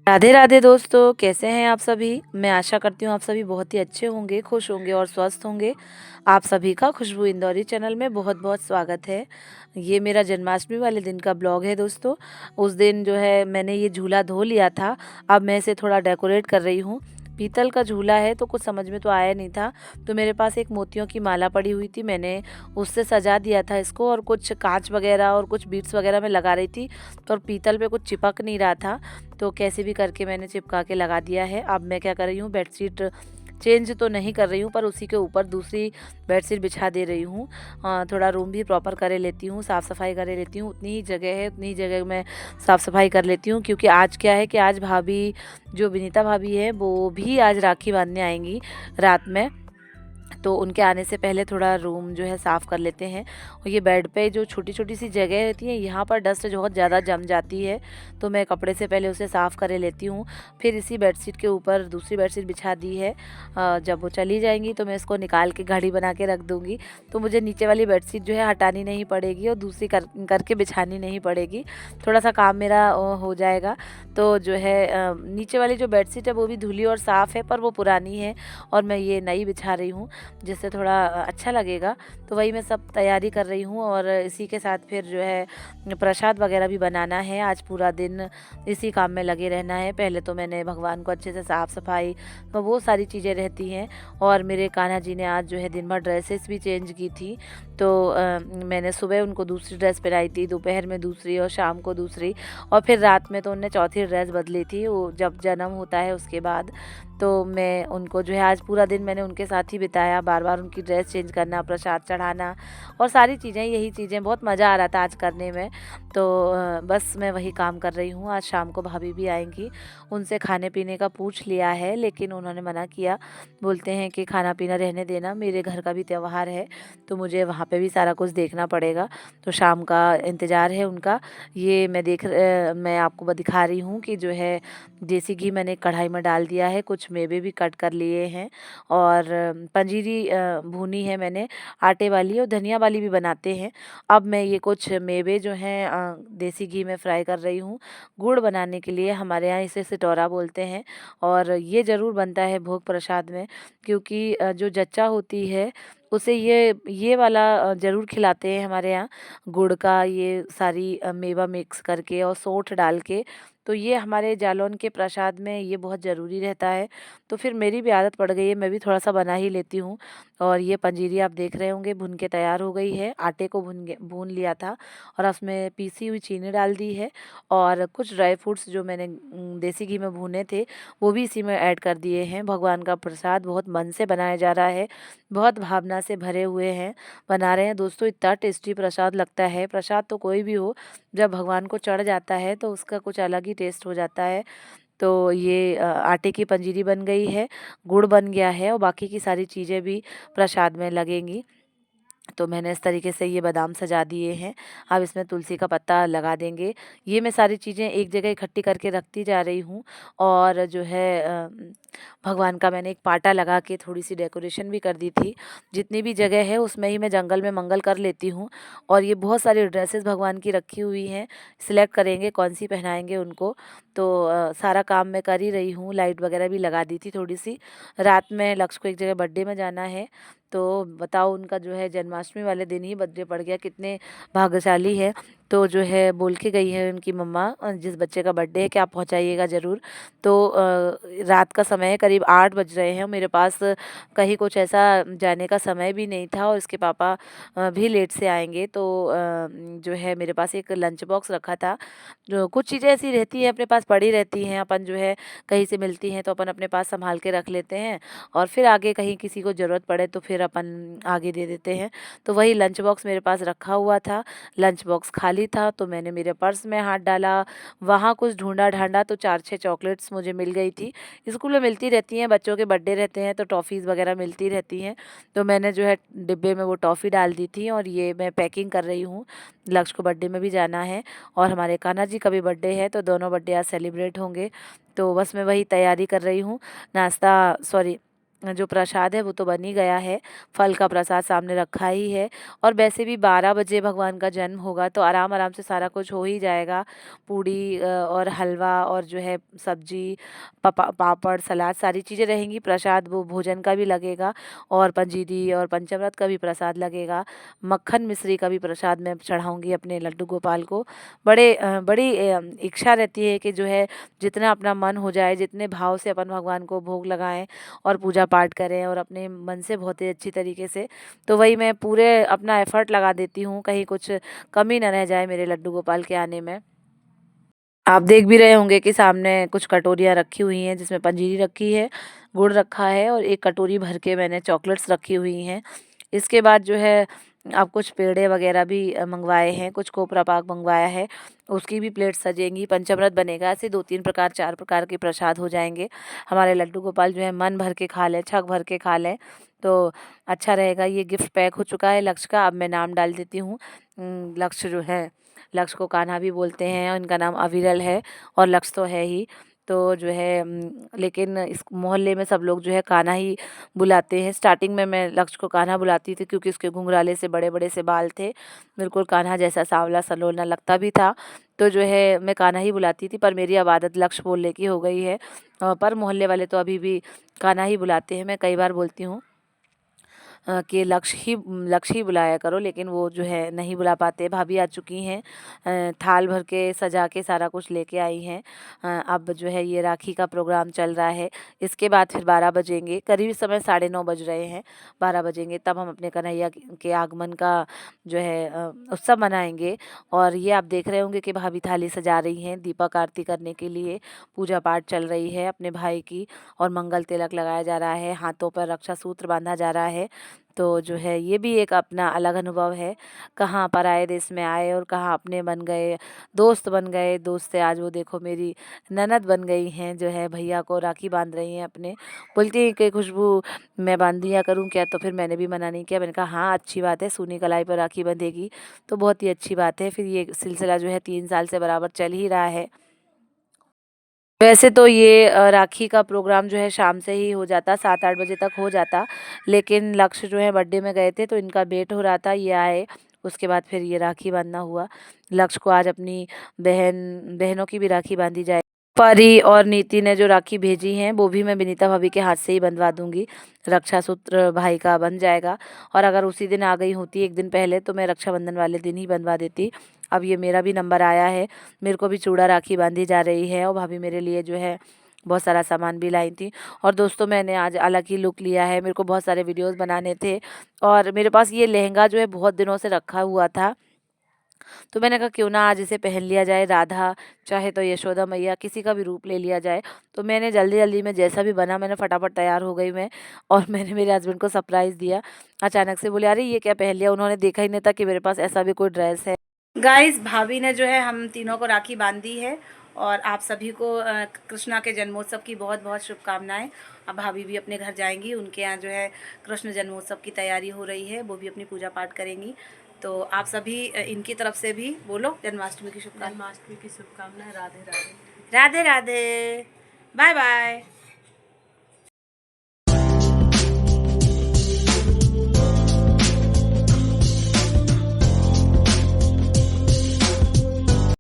राधे राधे दोस्तों, कैसे हैं आप सभी। मैं आशा करती हूँ आप सभी बहुत ही अच्छे होंगे, खुश होंगे और स्वस्थ होंगे। आप सभी का खुशबू इंदौरी चैनल में बहुत बहुत स्वागत है। ये मेरा जन्माष्टमी वाले दिन का ब्लॉग है दोस्तों। उस दिन जो है मैंने ये झूला धो लिया था। अब मैं इसे थोड़ा डेकोरेट कर रही हूँ। पीतल का झूला है तो कुछ समझ में तो आया नहीं था। तो मेरे पास एक मोतियों की माला पड़ी हुई थी, मैंने उससे सजा दिया था इसको। और कुछ कांच वगैरह और कुछ बीड्स वगैरह मैं लगा रही थी, और पीतल पे कुछ चिपक नहीं रहा था। तो कैसे भी करके मैंने चिपका के लगा दिया है। अब मैं क्या कर रही हूँ, बेडशीट चेंज तो नहीं कर रही हूँ, पर उसी के ऊपर दूसरी बेडशीट बिछा दे रही हूँ। थोड़ा रूम भी प्रॉपर करे लेती हूँ, साफ़ सफाई करे लेती हूँ। उतनी ही जगह है, उतनी ही जगह मैं साफ़ सफाई कर लेती हूँ, क्योंकि आज क्या है कि आज भाभी, जो विनीता भाभी है, वो भी आज राखी बांधने आएंगी रात में। तो उनके आने से पहले थोड़ा रूम जो है साफ़ कर लेते हैं। और ये बेड पे जो छोटी छोटी सी जगह रहती है, यहाँ पर डस्ट बहुत ज़्यादा जम जाती है। तो मैं कपड़े से पहले उसे साफ़ कर लेती हूँ। फिर इसी बेडशीट के ऊपर दूसरी बेडशीट बिछा दी है। जब वो चली जाएंगी तो मैं इसको निकाल के घड़ी बना के रख दूँगी। तो मुझे नीचे वाली बेडशीट जो है हटानी नहीं पड़ेगी, और दूसरी करके बिछानी नहीं पड़ेगी। थोड़ा सा काम मेरा हो जाएगा। तो जो है नीचे वाली जो बेडशीट है वो भी धुली और साफ़ है, पर वो पुरानी है, और मैं ये नई बिछा रही हूँ, जिससे थोड़ा अच्छा लगेगा। तो वही मैं सब तैयारी कर रही हूँ। और इसी के साथ फिर जो है प्रसाद वगैरह भी बनाना है। आज पूरा दिन इसी काम में लगे रहना है। पहले तो मैंने भगवान को अच्छे से साफ़ सफाई, तो वो सारी चीज़ें रहती हैं। और मेरे कान्हा जी ने आज जो है दिन भर ड्रेसेस भी चेंज की थी। तो मैंने सुबह उनको दूसरी ड्रेस पहनाई थी, दोपहर में दूसरी, और शाम को दूसरी। और फिर रात में तो उनने चौथी ड्रेस बदली थी, वो जब जन्म होता है उसके बाद। तो मैं उनको जो है आज पूरा दिन मैंने उनके साथ ही बिताया, बार बार उनकी ड्रेस चेंज करना, प्रसाद चढ़ाना और सारी चीज़ें, यही चीज़ें बहुत मज़ा आ रहा था आज करने में। तो बस मैं वही काम कर रही हूँ। आज शाम को भाभी भी आएंगी, उनसे खाने पीने का पूछ लिया है, लेकिन उन्होंने मना किया। बोलते हैं कि खाना पीना रहने देना, मेरे घर का भी त्यौहार है, तो मुझे वहाँ पे भी सारा कुछ देखना पड़ेगा। तो शाम का इंतज़ार है उनका। ये मैं आपको दिखा रही हूँ कि जो है देसी घी मैंने कढ़ाई में डाल दिया है, कुछ मेवे भी कट कर लिए हैं, और पंजीरी भुनी है मैंने, आटे वाली और धनिया वाली भी बनाते हैं। अब मैं ये कुछ मेवे जो हैं देसी घी में फ्राई कर रही हूँ, गुड़ बनाने के लिए। हमारे यहाँ इसे सिटौरा बोलते हैं, और ये ज़रूर बनता है भोग प्रसाद में, क्योंकि जो जच्चा होती है उसे ये वाला ज़रूर खिलाते हैं हमारे यहाँ। गुड़ का ये सारी मेवा मिक्स करके और सौंठ डाल के, तो ये हमारे जालौन के प्रसाद में ये बहुत ज़रूरी रहता है। तो फिर मेरी भी आदत पड़ गई है, मैं भी थोड़ा सा बना ही लेती हूँ। और ये पंजीरी आप देख रहे होंगे भुन के तैयार हो गई है। आटे को भून लिया था, और उसमें पीसी हुई चीनी डाल दी है, और कुछ ड्राई फ्रूट्स जो मैंने देसी घी में भुने थे वो भी इसी में ऐड कर दिए हैं। भगवान का प्रसाद बहुत मन से बनाया जा रहा है, बहुत भावना से भरे हुए हैं, बना रहे हैं दोस्तों। इतना टेस्टी प्रसाद लगता है। प्रसाद तो कोई भी हो, जब भगवान को चढ़ जाता है तो उसका कुछ अलग ही टेस्ट हो जाता है। तो ये आटे की पंजीरी बन गई है, गुड़ बन गया है, और बाकी की सारी चीज़ें भी प्रसाद में लगेंगी। तो मैंने इस तरीके से ये बादाम सजा दिए हैं। अब इसमें तुलसी का पत्ता लगा देंगे। ये मैं सारी चीज़ें एक जगह इकट्ठी करके रखती जा रही हूँ। और जो है भगवान का मैंने एक पाटा लगा के थोड़ी सी डेकोरेशन भी कर दी थी। जितनी भी जगह है उसमें ही मैं जंगल में मंगल कर लेती हूँ। और ये बहुत सारी ड्रेसेस भगवान की रखी हुई हैं, सिलेक्ट करेंगे कौन सी पहनाएंगे उनको। तो सारा काम मैं कर ही रही हूँ। लाइट वगैरह भी लगा दी थी थोड़ी सी। रात में लक्ष्य को एक जगह बर्थडे में जाना है, तो बताओ उनका जो है जन्माष्टमी वाले दिन ही बर्थडे पड़ गया, कितने भाग्यशाली है। तो जो है बोल के गई है उनकी मम्मा, जिस बच्चे का बर्थडे है कि आप पहुंचाइएगा ज़रूर। तो रात का समय है, करीब 8 बज रहे हैं। मेरे पास कहीं कुछ ऐसा जाने का समय भी नहीं था, और इसके पापा भी लेट से आएंगे। तो जो है मेरे पास एक लंच बॉक्स रखा था। जो कुछ चीज़ें ऐसी रहती हैं अपने पास पड़ी रहती हैं, अपन जो है कहीं से मिलती हैं तो अपन अपने पास संभाल के रख लेते हैं, और फिर आगे कहीं किसी को ज़रूरत पड़े तो फिर अपन आगे दे देते हैं। तो वही लंच बॉक्स मेरे पास रखा हुआ था। लंच बॉक्स खाली था, तो मैंने मेरे पर्स में हाथ डाला, वहाँ कुछ ढूंढा ढांडा, तो 4-6 चॉकलेट्स मुझे मिल गई थी। स्कूल में मिलती रहती हैं, बच्चों के बर्थडे रहते हैं तो टॉफ़ीज़ वगैरह मिलती रहती हैं। तो मैंने जो है डिब्बे में वो टॉफ़ी डाल दी थी, और ये मैं पैकिंग कर रही हूँ। लक्ष्य को बर्थडे में भी जाना है, और हमारे कान्हा जी का भी बर्थडे है, तो दोनों बर्थडे आज सेलिब्रेट होंगे। तो बस मैं वही तैयारी कर रही हूँ। नाश्ता, सॉरी, जो प्रसाद है वो तो बन ही गया है, फल का प्रसाद सामने रखा ही है। और वैसे भी 12 बजे भगवान का जन्म होगा तो आराम आराम से सारा कुछ हो ही जाएगा। पूड़ी और हलवा और जो है सब्जी, पापड़, सलाद, सारी चीज़ें रहेंगी। प्रसाद वो भोजन का भी लगेगा और पंजीरी और पंचामृत का भी प्रसाद लगेगा। मक्खन मिश्री का भी प्रसाद मैं चढ़ाऊँगी अपने लड्डू गोपाल को। बड़ी इच्छा रहती है कि जो है जितना अपना मन हो जाए, जितने भाव से अपन भगवान को भोग लगाएँ और पूजा पाठ करें और अपने मन से बहुत ही अच्छी तरीके से। तो वही मैं पूरे अपना एफ़र्ट लगा देती हूँ, कहीं कुछ कमी ना रह जाए मेरे लड्डू गोपाल के आने में। आप देख भी रहे होंगे कि सामने कुछ कटोरियाँ रखी हुई हैं जिसमें पंजीरी रखी है, गुड़ रखा है और एक कटोरी भर के मैंने चॉकलेट्स रखी हुई हैं। इसके बाद जो है अब कुछ पेड़े वगैरह भी मंगवाए हैं, कुछ कोपरा पाक मंगवाया है, उसकी भी प्लेट सजेंगी, पंचामृत बनेगा। ऐसे 2-3 प्रकार, 4 प्रकार के प्रसाद हो जाएँगे। हमारे लड्डू गोपाल जो है मन भर के खा लें, छक भर के खा लें, तो अच्छा रहेगा। ये गिफ्ट पैक हो चुका है लक्ष्य का, अब मैं नाम डाल देती हूँ। लक्ष्य जो है, लक्ष्य को कान्हा भी बोलते हैं, उनका नाम अविरल है और लक्ष्य तो है ही। तो जो है लेकिन इस मोहल्ले में सब लोग जो है कान्हा ही बुलाते हैं। स्टार्टिंग में मैं लक्ष्य को कान्हा बुलाती थी क्योंकि उसके घुंघराले से बड़े-बड़े से बाल थे। बिल्कुल कान्हा जैसा सांवला सलोना लगता भी था। तो जो है मैं कान्हा ही बुलाती थी, पर मेरी अब आदत लक्ष्य बोलने की हो गई है। पर मोहल्ले वाले तो अभी भी कान्हा ही बुलाते हैं। मैं कई बार बोलती हूँ कि लक्ष्य ही बुलाया करो, लेकिन वो जो है नहीं बुला पाते। भाभी आ चुकी हैं, थाल भर के सजा के सारा कुछ लेके आई हैं। अब जो है ये राखी का प्रोग्राम चल रहा है। इसके बाद फिर 12 बजेंगे, करीब इस समय 9:30 बज रहे हैं। 12 बजेंगे तब हम अपने कन्हैया के आगमन का जो है उत्सव मनाएंगे। और ये आप देख रहे होंगे कि भाभी थाली सजा रही हैं दीपक आरती करने के लिए। पूजा पाठ चल रही है अपने भाई की और मंगल तिलक लगाया जा रहा है, हाथों पर रक्षा सूत्र बांधा जा रहा है। तो जो है ये भी एक अपना अलग अनुभव है। कहाँ पराए देश में आए और कहाँ अपने बन गए, दोस्त बन गए। दोस्त से आज वो देखो मेरी ननद बन गई हैं, जो है भैया को राखी बांध रही हैं अपने। बोलती हैं कि खुशबू मैं बांध दिया करूँ क्या? तो फिर मैंने भी मना नहीं किया। मैंने कहा हाँ अच्छी बात है, सूनी कलाई पर राखी बंधेगी तो बहुत ही अच्छी बात है। फिर ये सिलसिला जो है 3 साल से बराबर चल ही रहा है। वैसे तो ये राखी का प्रोग्राम जो है शाम से ही हो जाता, 7-8 बजे तक हो जाता। लेकिन लक्ष्य जो है बर्थडे में गए थे तो इनका वेट हो रहा था, ये आए। उसके बाद फिर ये राखी बाँधना हुआ। लक्ष्य को आज अपनी बहनों की भी राखी बाँधी जाए। परी और नीति ने जो राखी भेजी हैं वो भी मैं विनीता भाभी के हाथ से ही बंधवा दूँगी। रक्षा सूत्र भाई का बन जाएगा। और अगर उसी दिन आ गई होती 1 दिन पहले तो मैं रक्षाबंधन वाले दिन ही बंधवा देती। अब ये मेरा भी नंबर आया है, मेरे को भी चूड़ा राखी बांधी जा रही है और भाभी मेरे लिए जो है बहुत सारा सामान भी लाई थी। और दोस्तों मैंने आज अलग ही लुक लिया है, मेरे को बहुत सारे वीडियोस बनाने थे और मेरे पास ये लहंगा जो है बहुत दिनों से रखा हुआ था। तो मैंने कहा क्यों ना आज इसे पहन लिया जाए, राधा चाहे तो यशोदा मैया, किसी का भी रूप ले लिया जाए। तो मैंने जल्दी जल्दी में जैसा भी बना मैंने फटाफट तैयार हो गई मैं, और मैंने मेरे हस्बैंड को सरप्राइज़ दिया। अचानक से बोले अरे ये क्या पहन लिया, उन्होंने देखा ही नहीं था कि मेरे पास ऐसा भी कोई ड्रेस है। गाइस भाभी ने जो है हम तीनों को राखी बांधी है और आप सभी को कृष्णा के जन्मोत्सव की बहुत बहुत शुभकामनाएं। अब भाभी भी अपने घर जाएंगी, उनके यहाँ जो है कृष्ण जन्मोत्सव की तैयारी हो रही है, वो भी अपनी पूजा पाठ करेंगी। तो आप सभी इनकी तरफ से भी बोलो जन्माष्टमी की शुभकामनाएं। जन्माष्टमी की शुभकामनाएं। राधे राधे। राधे राधे। Bye bye.